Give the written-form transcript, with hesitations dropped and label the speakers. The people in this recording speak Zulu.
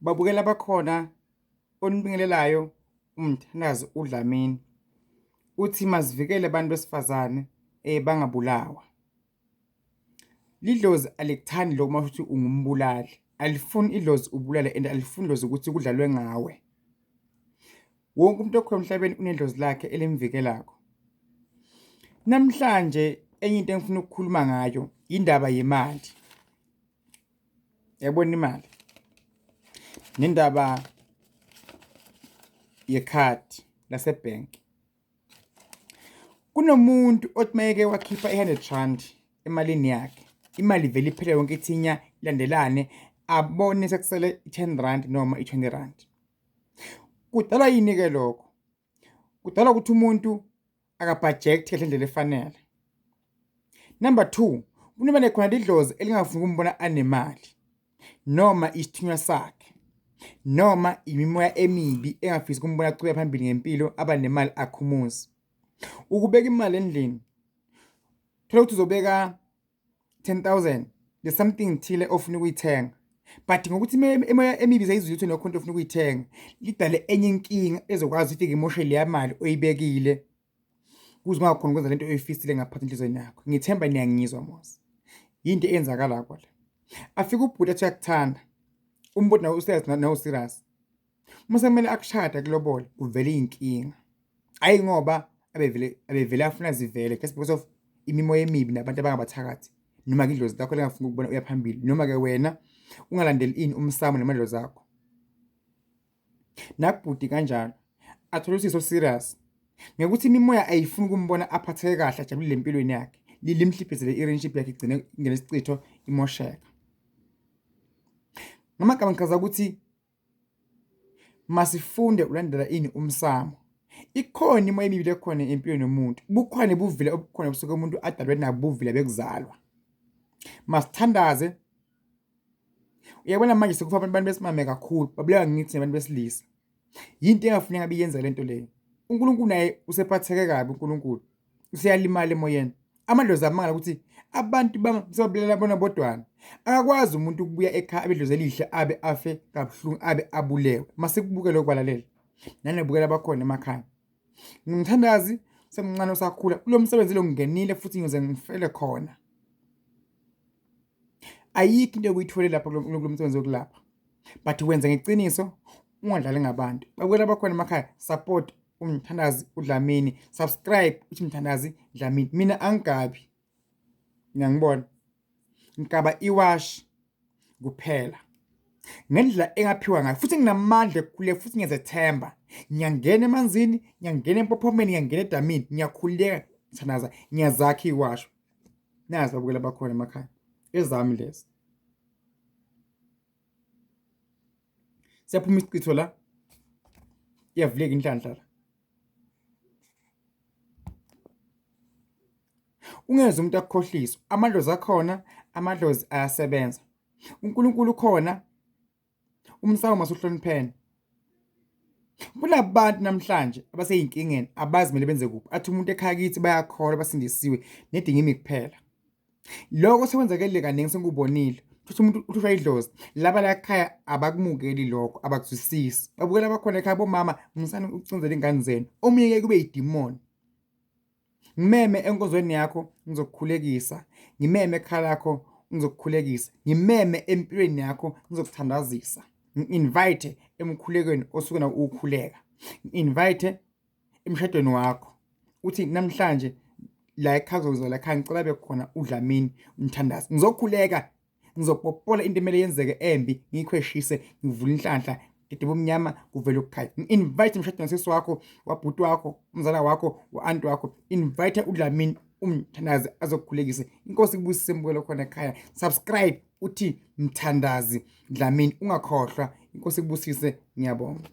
Speaker 1: Babukela bakhona onibingelelayo Mthandazi Dlamini uthi masivikele abantu besifazane bangabulawa. Lidlozi alikuthandi lokho mashuthi ungumbulali. Alifuni idlozi ubulale and alifuni idlozi ukuthi kudlalwe ngawe. Wonke umuntu okhona emhlabeni unedlozi lakhe elimvikelako. Namhlanje enye into engifuna ukukhuluma ngayo indaba yemali. Yabona imali. Nendaba yekhadi lasebhank. Kunomuntu othi mayeke wakhipha i-R100 emalini yakhe. Imali vele iphele yonke ithinya ilandelane abone sekusele i-R10 noma i-R20. Kudala yini ke lokho? Kudala ukuthi umuntu akabudget kahle indlela efanele. Number 2, kunoma khona idlozi elingafuni ukumbona anemali noma isithunywa sakhe noma imimoya emibi engafisi ukumbona aqhubeka phambili ngempilo abanemali akhumuzi. Ukubeka imali endlini. Thola ukuthi uzobeka 10,000 there's something thile ofuna ukuyithenga. But ngokuthi emoya emibi sayizwithe nokhonto ofuna ukuyithenga lidale enye inkinga ezokwazi ukuthi imoshe le yamali oyibekile. Kuze ungakhona ukwenza lento oyifisile ngaphansi enhlizweni yakho. Ngithemba niyangizwa mos. Yinto eyenzakala kwala. Afika ubhuti athi uyakuthanda. Umbuti nawo userious nawo serious. Mase kumele akushada kulobola kuvele inkinga. Ayi ngoba abevele afuna zivele just because of imimoya emibi nabantu abangabathakathi noma ke idlozi lakho lengafuna ukubona uyaphambili noma ke wena ungalandeli ini umsamo nemadlozi zakho. Nakubhuti kanjalo athola usizo serious ngekuthi imimoya ayifuni ukumbona aphatheke kahle ajabulile empilweni yakhe limhliphezele i-relationship yakhe igcine ngelesicitho imosheka. Ngamagama ngichaza ukuthi masifunde ulandela ini umsamo. Ikhona imoya emibi lekhona empilweni yomuntu. Bukhona buvile obukhona busuke umuntu adalwe nabo buvile bekuzalwa. Masithandaze. Uyabona manje sekufa abantu besimame kakhulu babulawa ngithi nabantu besilisa. Yinto engafuneka biyenza lento leyo. uNkulunkulu naye usephatheke kabi uNkulunkulu. Usiyalimala emoyeni. Amadlozi amangala ukuthi abantu basebabulela bona bodwana. Akakwazi umuntu ukubuya ekhaya abedlozi elihle abe afe kabuhlungu abe abulewe. Masikubuke lokho balalela. Nanebukela bakhona emakhaya. Ngimthandazi semncane usakhula kulo msebenzi lo ngingenile futhi ngize ngifele khona. Ayikho into okuyithole lapha kulo msebenzi wokulapha. But wenza ngeqiniso ungadlali ngabantu. Babukela bakhona emakhaya support uMthandazi Dlamini. Subscribe uthi Mthandazi Dlamini. Mina angigabi. Ngiyangibona. Ngikaba iwash kuphela. Ngendlela engaphiwa ngayo futhi nginamandla ekukhuleka futhi ngiyazethemba. Ngiyangena emanzini, ngiyangena empophomeni, ngiyangena edamini, ngiyakhuleka Mthandaza, ngiyazakha iwasho. Nazi babukela bakhona emakhaya. Ezami lezi. Siyaphuma isichitho la. Iyavuleka inhlanhla la. Ungeze umuntu akukhohlisa. Amadlozi akhona, amadlozi ayasebenza. uNkulunkulu khona. Umsamo masuhloniphene. Kunabantu namhlanje abaseyinkingeni abazi mele benze kuphi. Athi umuntu ekhaya kithi bayakholwa basindisiwe nedinga imi kuphela. Lokho sekwenzakele kaningi sengubonile. Futhi umuntu uthusha idlozi. Laba la ekhaya abakumukeli lokho abakuzwisisi. Babukela bakhona ekhaya bomama ngisana ukucinzela ingane zenu. Omunye kube idemon. Ngimeme enkozweni yakho ngizokukhulekisa. Ngimeme ekhaya lakho ngizokukhulekisa. Ngimeme empilweni yakho ngizokuthandazisa. Invite emkhulekweni osuke na ukukhuleka. Invite emshadweni wakho. Uthi namhlanje la ekhaya uzozala ekhaya ngicela bekhona uDlamini Mthandazi. Ngizokhuleka. Ngizopopola into emele yenzeke embi ngikhweshise ngivula inhlanhla ngidebe umnyama kuvela ukukhanya. Invite emshadweni sesi wakho, wabhuti wakho, umzala wakho, wa-aunt wakho. Invite uDlamini uMthandazi azokukhulekisa. Inkosi kubusise mbukelo khona ekhaya. Subscribe uthi Mthandazi Dlamini ungakhohlwa. Inkosi kubusise ngiyabonga.